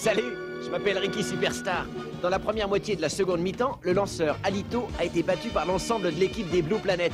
Salut, je m'appelle Ricky Superstar. Dans la première moitié de la seconde mi-temps, le lanceur Alito a été battu par l'ensemble de l'équipe des Blue Planet.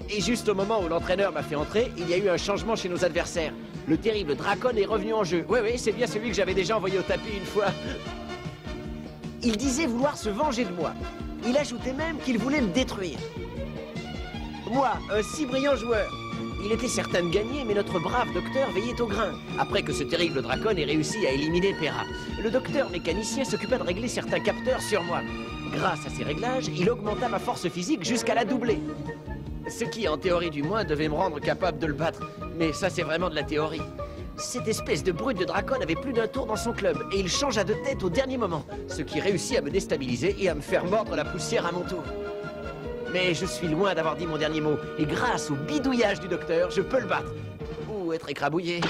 Et juste au moment où l'entraîneur m'a fait entrer, il y a eu un changement chez nos adversaires. Le terrible Dracon est revenu en jeu. Oui, c'est bien celui que j'avais déjà envoyé au tapis une fois. Il disait vouloir se venger de moi. Il ajoutait même qu'il voulait me détruire. Moi, un si brillant joueur. Il était certain de gagner, mais notre brave docteur veillait au grain, après que ce terrible Dracon ait réussi à éliminer Pera. Le docteur mécanicien s'occupait de régler certains capteurs sur moi. Grâce à ces réglages, il augmenta ma force physique jusqu'à la doubler. Ce qui, en théorie du moins, devait me rendre capable de le battre. Mais ça, c'est vraiment de la théorie. Cette espèce de brute de Dracon avait plus d'un tour dans son club, et il changea de tête au dernier moment, ce qui réussit à me déstabiliser et à me faire mordre la poussière à mon tour. Mais je suis loin d'avoir dit mon dernier mot, et grâce au bidouillage du docteur, je peux le battre. Ou être écrabouillé.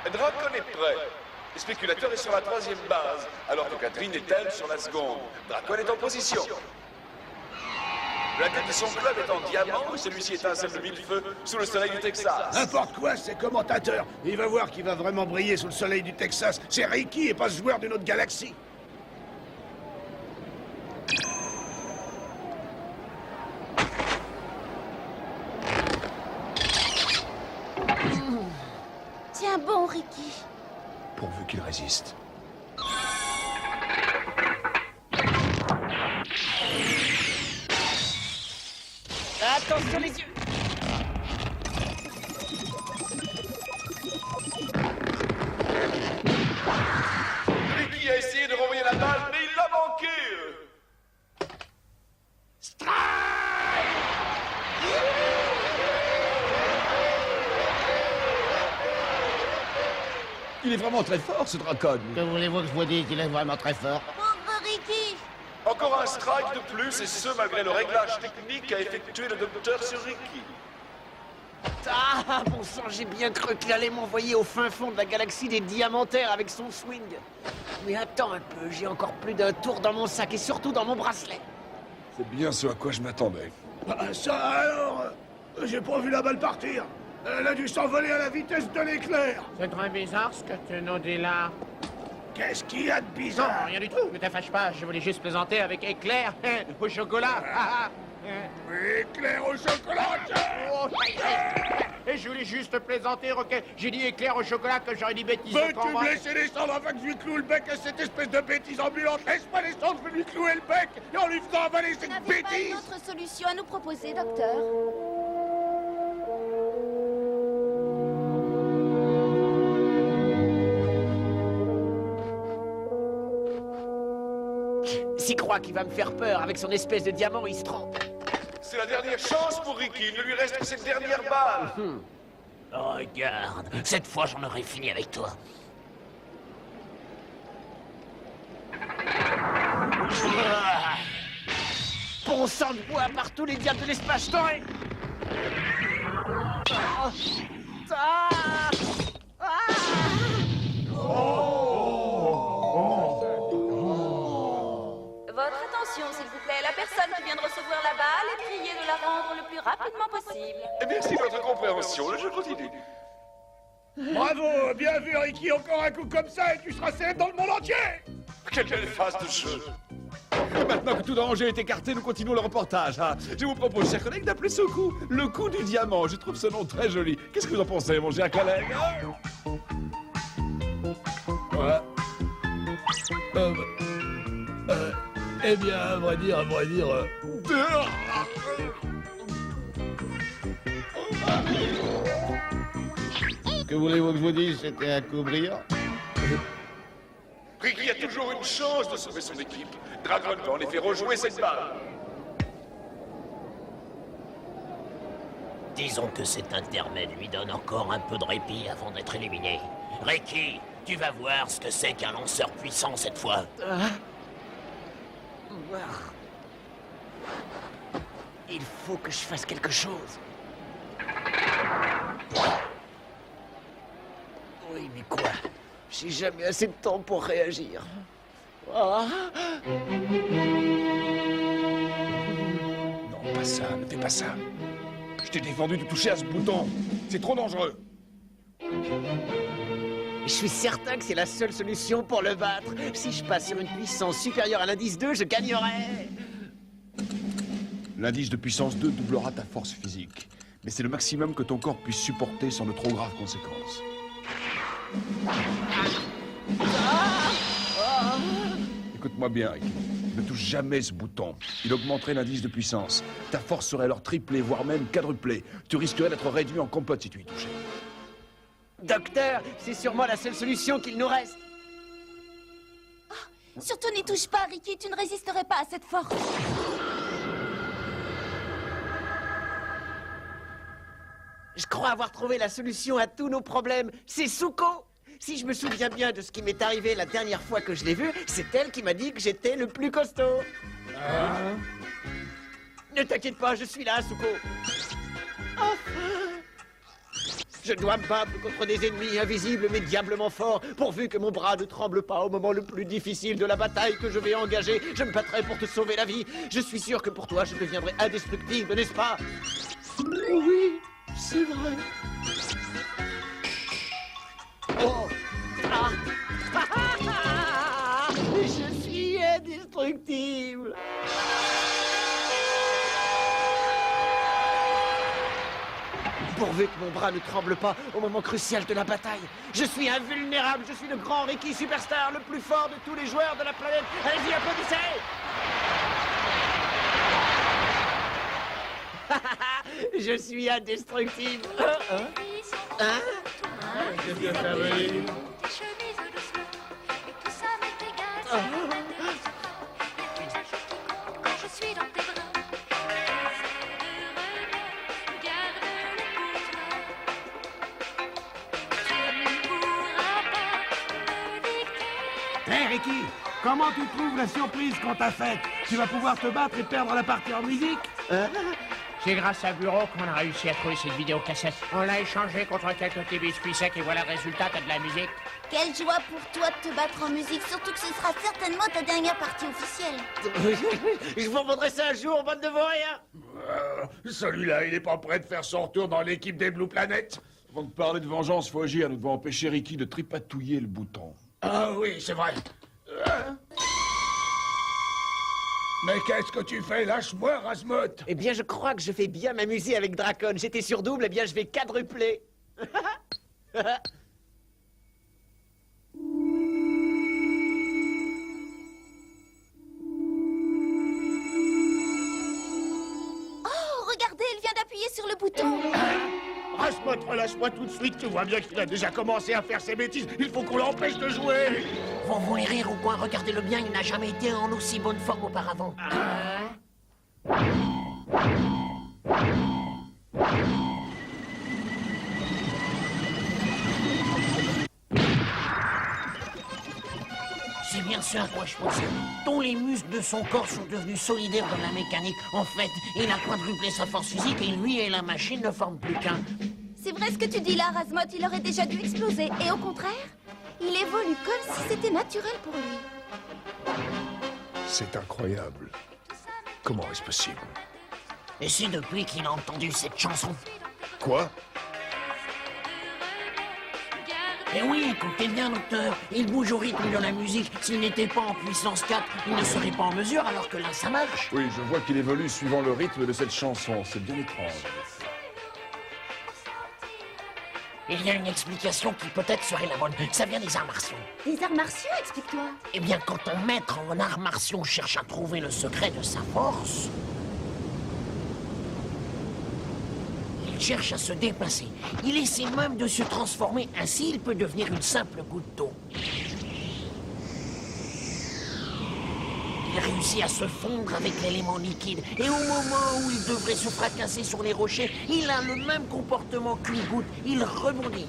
Dracon est prêt. Le spéculateur est sur la 3e base, alors que Catherine est elle sur la seconde. Dracon est en position. La tête de son club est en diamant et celui-ci étincelle de mille feux sous le soleil du Texas. N'importe quoi, c'est commentateur. Il va voir qu'il va vraiment briller sous le soleil du Texas. C'est Ricky et pas ce joueur d'une autre galaxie. Tiens bon, Ricky. Pourvu qu'il résiste. Attention les yeux! Ricky a essayé de renvoyer la balle, mais il l'a manqué. Il est vraiment très fort, ce Dracon. Que voulez-vous que je vous dise? Il est vraiment très fort. Pauvre Ricky. Encore un strike de plus, et ce malgré le réglage technique qu'a effectué le docteur sur Ricky. Ah, bon sang, j'ai bien cru qu'il allait m'envoyer au fin fond de la galaxie des diamantaires avec son swing. Mais attends un peu, j'ai encore plus d'un tour dans mon sac et surtout dans mon bracelet. C'est bien ce à quoi je m'attendais. Ça alors j'ai pas vu la balle partir. Elle a dû s'envoler à la vitesse de l'éclair. C'est très bizarre ce que tu nous dis là. Qu'est-ce qu'il y a de Non, bizarre? rien du tout. Ne te fâche pas. Je voulais juste plaisanter avec Éclair au chocolat. Éclair au chocolat. Oh, et je voulais juste plaisanter, ok? J'ai dit Éclair au chocolat que j'aurais dit bêtise. Veux-tu me laisser descendre afin que je lui cloue le bec à cette espèce de bêtise ambulante? Laisse-moi descendre, je vais lui clouer le bec et en lui faisant avaler cette N'avez pas une bêtise. autre solution à nous proposer, docteur? S'il croit qu'il va me faire peur avec son espèce de diamant, il se trompe. C'est la dernière chance pour Ricky, il ne lui reste que cette dernière balle. Regarde, cette fois j'en aurais fini avec toi. Bon sang de bois par tous les diables de l'espace, je t'aurai. Votre attention, s'il vous plaît. La personne qui vient de recevoir la balle est priée de la rendre le plus rapidement possible. Et merci de votre compréhension, le jeu continue. Bravo, bien vu Ricky, encore un coup comme ça et tu seras célèbre dans le monde entier. Quelle belle phase de jeu. Et maintenant que tout danger est écarté, nous continuons le reportage. Hein. Je vous propose, chers collègues, d'appeler ce coup le coup du diamant. Je trouve ce nom très joli. Qu'est-ce que vous en pensez, mon cher collègue? Ouais. Eh bien, à vrai dire... Que voulez-vous que je vous dise? C'était un coup brillant. Ricky a toujours une chance de sauver son équipe. Dragon va en effet rejouer cette balle. Disons que cet intermède lui donne encore un peu de répit avant d'être éliminé. Ricky, tu vas voir ce que c'est qu'un lanceur puissant cette fois. Il faut que je fasse quelque chose. Oui, mais quoi? J'ai jamais assez de temps pour réagir. Ah. Non, pas ça, ne fais pas ça. Je t'ai défendu de toucher à ce bouton. C'est trop dangereux. Je suis certain que c'est la seule solution pour le battre. Si je passe sur une puissance supérieure à l'indice 2, je gagnerai. L'indice de puissance 2 doublera ta force physique. Mais c'est le maximum que ton corps puisse supporter sans de trop graves conséquences. Écoute-moi bien, Ricky. Ne touche jamais ce bouton. Il augmenterait l'indice de puissance. Ta force serait alors triplée, voire même quadruplée. Tu risquerais d'être réduit en compote si tu y touchais. Docteur, c'est sûrement la seule solution qu'il nous reste. Surtout n'y touche pas, Ricky, tu ne résisterais pas à cette force. Je crois avoir trouvé la solution à tous nos problèmes. C'est Souko. Si je me souviens bien de ce qui m'est arrivé la dernière fois que je l'ai vue, c'est elle qui m'a dit que j'étais le plus costaud. Ne t'inquiète pas, je suis là, Souko. Je dois me battre contre des ennemis invisibles mais diablement forts. Pourvu que mon bras ne tremble pas au moment le plus difficile de la bataille que je vais engager, je me battrai pour te sauver la vie. Je suis sûr que pour toi, je deviendrai indestructible, n'est-ce pas? Oui, c'est vrai. Oh! Ah! Je suis indestructible! Pourvu que mon bras ne tremble pas au moment crucial de la bataille. Je suis invulnérable, je suis le grand Ricky Superstar, le plus fort de tous les joueurs de la planète. Allez-y, applaudissez! Je suis indestructible. Hein? Qu'est-ce que ça veut dire? Hé Ricky, comment tu trouves la surprise qu'on t'a faite? Tu vas pouvoir te battre et perdre la partie en musique? C'est grâce à Bureau qu'on a réussi à trouver cette vidéocassette. On l'a échangée contre quelques petits biscuits secs et voilà le résultat, t'as de la musique. Quelle joie pour toi de te battre en musique, surtout que ce sera certainement ta dernière partie officielle. Je vous remonterai ça un jour, bande de vauriens. Celui-là, il est pas prêt de faire son retour dans l'équipe des Blue Planet. Avant de parler de vengeance, faut agir. Nous devons empêcher Ricky de tripatouiller le bouton. Ah oui, c'est vrai. Mais qu'est-ce que tu fais? Lâche-moi, Razmut. Eh bien, je crois que je vais bien m'amuser avec Dracon. J'étais sur double, eh bien, je vais quadrupler. Oh, regardez, elle vient d'appuyer sur le bouton. Razmut, relâche-moi tout de suite. Tu vois bien qu'il a déjà commencé à faire ses bêtises. Il faut qu'on l'empêche de jouer. Vous voulez rire ou quoi? Regardez-le bien, il n'a jamais été en aussi bonne forme auparavant. C'est bien ça à quoi je pensais. Tous les muscles de son corps sont devenus solidaires dans la mécanique. En fait, il a quadruplé sa force physique et lui et la machine ne forment plus qu'un. C'est vrai ce que tu dis là, Razmut, il aurait déjà dû exploser. Et au contraire, il évolue comme si c'était naturel pour lui. C'est incroyable. Comment est-ce possible? Et c'est depuis qu'il a entendu cette chanson. Quoi? Eh oui, écoutez bien, docteur. Il bouge au rythme de la musique. S'il n'était pas en puissance 4, il ne serait pas en mesure, alors que là, ça marche. Oui, je vois qu'il évolue suivant le rythme de cette chanson. C'est bien étrange. Il y a une explication qui peut-être serait la bonne. Ça vient des arts martiaux. Des arts martiaux, explique-toi. Eh bien, quand un maître en arts martiaux cherche à trouver le secret de sa force, il cherche à se dépasser. Il essaie même de se transformer. Ainsi, il peut devenir une simple goutte d'eau. Il réussit à se fondre avec l'élément liquide. Et au moment où il devrait se fracasser sur les rochers, il a le même comportement qu'une goutte. Il rebondit.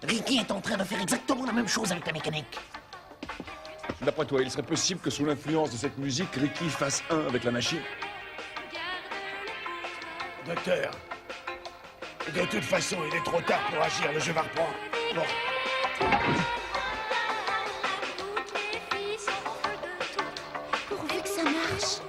Ricky est en train de faire exactement la même chose avec la mécanique. D'après toi, il serait possible que sous l'influence de cette musique, Ricky fasse un avec la machine? Docteur, de toute façon, il est trop tard pour agir. Le jeu va reprendre. Bon. Pourvu que ça marche.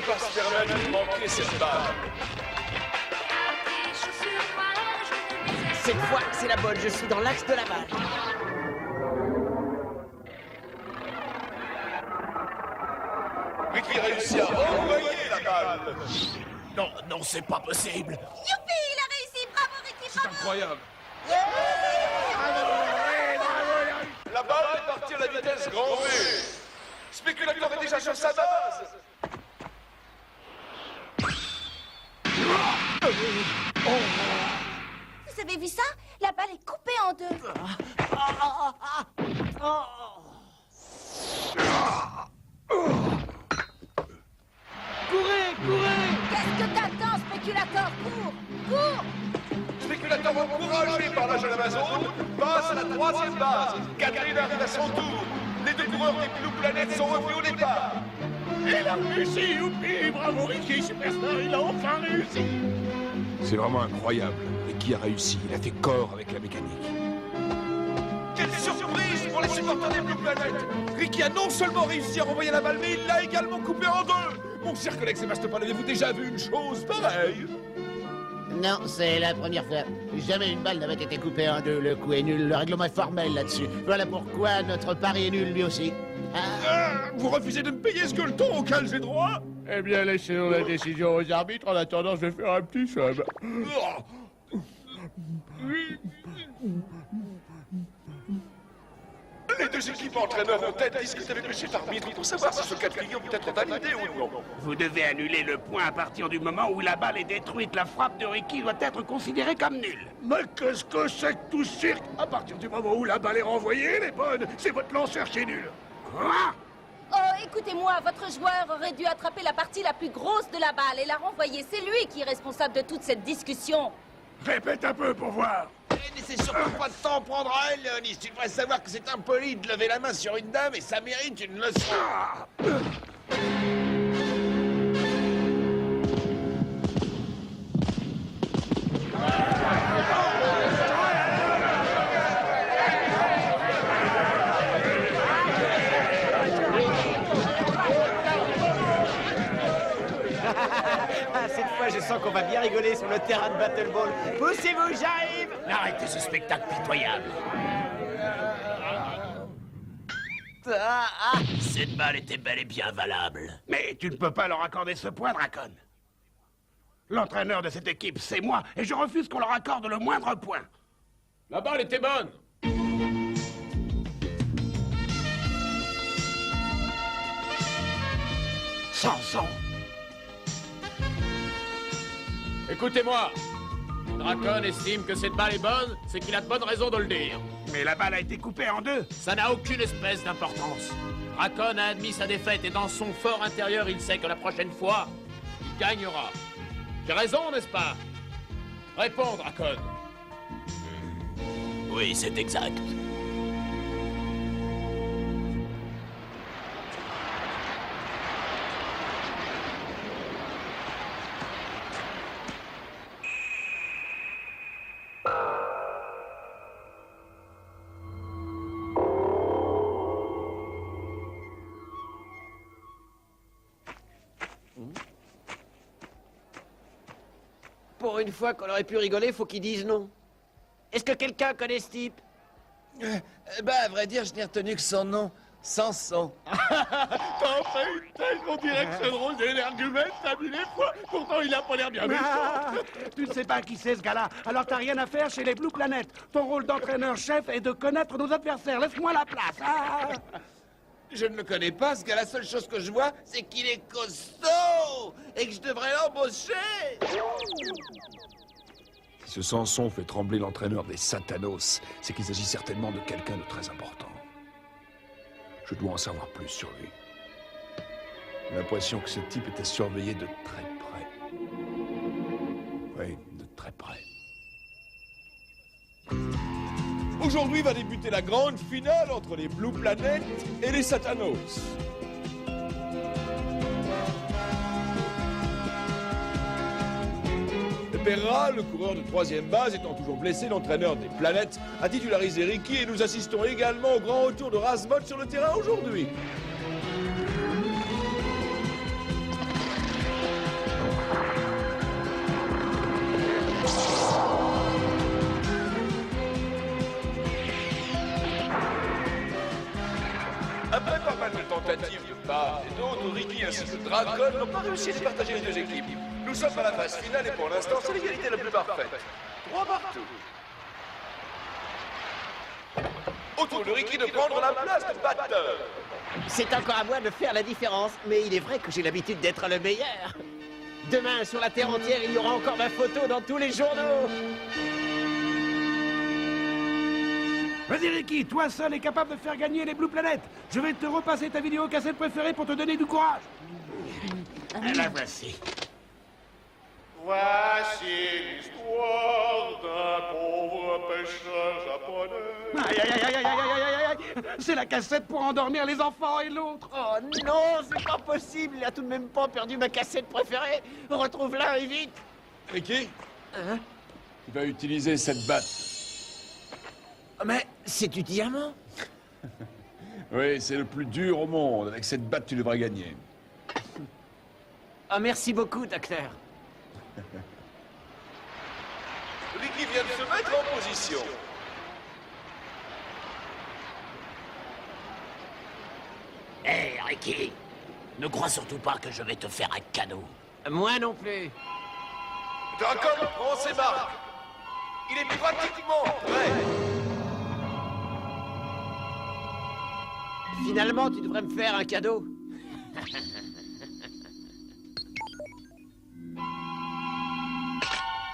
pas se permettre de manquer cette balle. Cette fois, c'est la bonne. Je suis dans l'axe de la balle. Ricky réussit à envoyer la balle. Non, non, c'est pas possible. Youpi, il a réussi. Bravo, Ricky, C'est bravo. incroyable. La balle est partie à la vitesse grand V. Spéculateur est déjà sur sa base. Vous avez vu ça? La balle est coupée en deux. Courez, courez! Qu'est-ce que t'attends, spéculateur? Cours! Cours! Spéculateur encouragé par la jeune Amazone passe à la troisième base. Catherine arrive à son tour. Les deux coureurs des Blue Planet sont revenus au départ. Il a réussi, youpi. Bravo, Ricky Superstar, il a enfin réussi. C'est vraiment incroyable. Ricky a réussi. Il a fait corps avec la mécanique. Quelle surprise pour les supporters des Blue Planet. Ricky a non seulement réussi à renvoyer la balle, mais il l'a également coupée en deux. Mon cher collègue Sébastopol, avez-vous déjà vu une chose pareille? Non, c'est la première fois. Jamais une balle n'avait été coupée en deux. Le coup est nul. Le règlement est formel là-dessus. Voilà pourquoi notre pari est nul lui aussi. Vous refusez de me payer ce gueuleton auquel j'ai droit? Eh bien, laissez-nous la décision aux arbitres. En attendant, je vais faire un petit sub. Les deux équipes entraîneurs ont peut-être discuté avec le chef arbitre pour savoir si ce cas de figure peut être validé ou non. Vous devez annuler le point à partir du moment où la balle est détruite. La frappe de Ricky doit être considérée comme nulle. Mais qu'est-ce que c'est que tout ce cirque? À partir du moment où la balle est renvoyée, elle est bonne. C'est votre lanceur qui est nul. Quoi? Oh, écoutez-moi, votre joueur aurait dû attraper la partie la plus grosse de la balle et la renvoyer. C'est lui qui est responsable de toute cette discussion. Répète un peu pour voir. Mais c'est surtout pas de t'en prendre à elle, Léonis. Tu devrais savoir que c'est impoli de lever la main sur une dame et ça mérite une leçon. Ah, cette fois, je sens qu'on va bien rigoler sur le terrain de Battle Ball. Poussez-vous, j'arrive! Arrêtez ce spectacle pitoyable. Cette balle était bel et bien valable. Mais tu ne peux pas leur accorder ce point, Dracon. L'entraîneur de cette équipe, c'est moi, et je refuse qu'on leur accorde le moindre point. La balle était bonne. Samson. Écoutez-moi. Dracon estime que cette balle est bonne, c'est qu'il a de bonnes raisons de le dire. Mais la balle a été coupée en deux. Ça n'a aucune espèce d'importance. Dracon a admis sa défaite et dans son fort intérieur, il sait que la prochaine fois, il gagnera. J'ai raison, n'est-ce pas? Réponds, Dracon. Oui, c'est exact. Pour une fois qu'on aurait pu rigoler, faut qu'ils disent non. Est-ce que quelqu'un connaît ce type? Bah, à vrai dire, je n'ai retenu que son nom. Samson. T'en fais une telle qu'on dirait que ce drôle d'énergumène t'a mis les fois. Pourtant, il a pas l'air bien méchant. Tu ne sais pas qui c'est ce gars-là, alors t'as rien à faire chez les Blue Planet. Ton rôle d'entraîneur-chef est de connaître nos adversaires. Laisse-moi la place. Je ne le connais pas, ce gars. La seule chose que je vois, c'est qu'il est costaud et que je devrais l'embaucher. Si ce Samson fait trembler l'entraîneur des Satanos, c'est qu'il s'agit certainement de quelqu'un de très important. Je dois en savoir plus sur lui. J'ai l'impression que ce type était surveillé de très près. Oui, de très près. Aujourd'hui va débuter la grande finale entre les Blue Planet et les Satanos. Perra, le coureur de troisième base, étant toujours blessé, l'entraîneur des planètes a titularisé Ricky et nous assistons également au grand retour de Razmod sur le terrain aujourd'hui. ainsi que Dracon n'ont pas réussi à départager les deux équipes. Nous sommes à la phase finale et pour l'instant, c'est l'égalité la plus parfaite. 3 partout. Autour de Ricky de prendre la place de batteur. C'est encore à moi de faire la différence, mais il est vrai que j'ai l'habitude d'être le meilleur. Demain, sur la Terre entière, il y aura encore ma photo dans tous les journaux. Vas-y Ricky, toi seul est capable de faire gagner les Blue Planet. Je vais te repasser ta vidéo cassette préférée pour te donner du courage. La voici. Voici l'histoire d'un pauvre pêcheur japonais. Aïe, aïe, aïe, aïe, aïe, aïe, aïe, aïe. C'est la cassette pour endormir les enfants et l'autre. Oh non, c'est pas possible. Il a tout de même pas perdu ma cassette préférée. Retrouve-la et vite. Ricky, Hein? tu vas utiliser cette batte. Mais c'est du diamant. Oui, c'est le plus dur au monde. Avec cette batte, tu devrais gagner. Ah, merci beaucoup, docteur. Ricky vient de se mettre en position. Hé, Ricky, ne crois surtout pas que je vais te faire un cadeau. Moi non plus. Dracon prend ses marques. Il est pratiquement prêt. Finalement, tu devrais me faire un cadeau.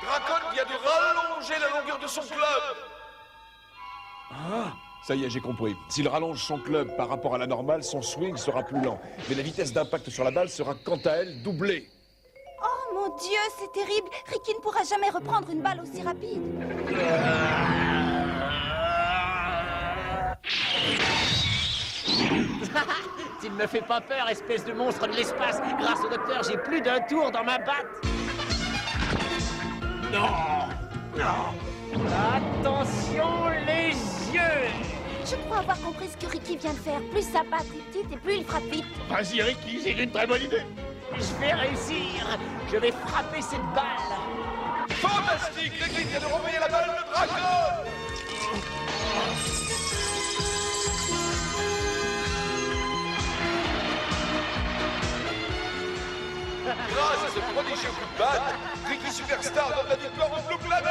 Dracon vient de rallonger la longueur de son club. Ça y est, j'ai compris. S'il rallonge son club par rapport à la normale, son swing sera plus lent. Mais la vitesse d'impact sur la balle sera quant à elle doublée. Oh mon Dieu, c'est terrible. Ricky ne pourra jamais reprendre une balle aussi rapide. Tu ne me fais pas peur, espèce de monstre de l'espace. Grâce au docteur, j'ai plus d'un tour dans ma batte. Non, non. Attention les yeux. Je crois avoir compris ce que Ricky vient de faire. Plus sa batte est petite et plus il frappe vite. Vas-y Ricky, c'est une très bonne idée. Je vais réussir. Je vais frapper cette balle. Fantastique. Ricky vient de renvoyer la balle de Dracon. Grâce à ce prodigieux coup de batte, Ricky Superstar donne la victoire au Blue Planet.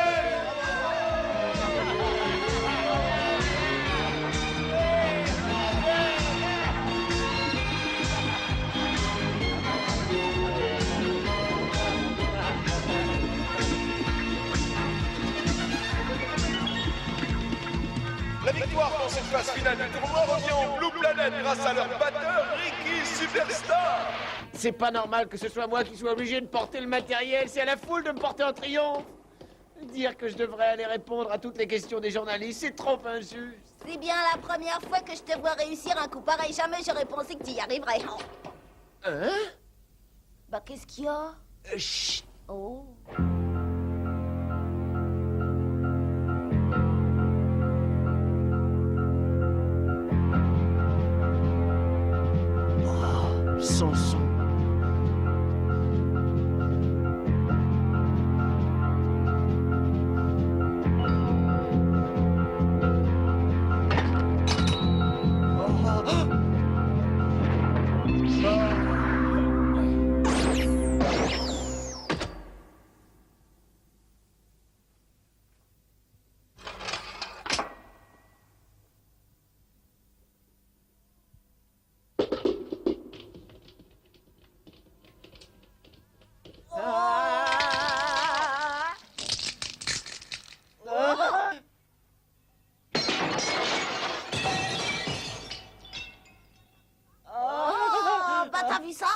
La victoire dans cette phase finale du tournoi revient au Blue Planet grâce à leur batteur Ricky Superstar. C'est pas normal que ce soit moi qui sois obligé de porter le matériel. C'est à la foule de me porter en triomphe. Dire que je devrais aller répondre à toutes les questions des journalistes, c'est trop injuste. C'est bien la première fois que je te vois réussir un coup pareil. Jamais j'aurais pensé que tu y arriverais. Hein? Bah, qu'est-ce qu'il y a? Chut. Oh. Son son. Bah, t'as vu ça?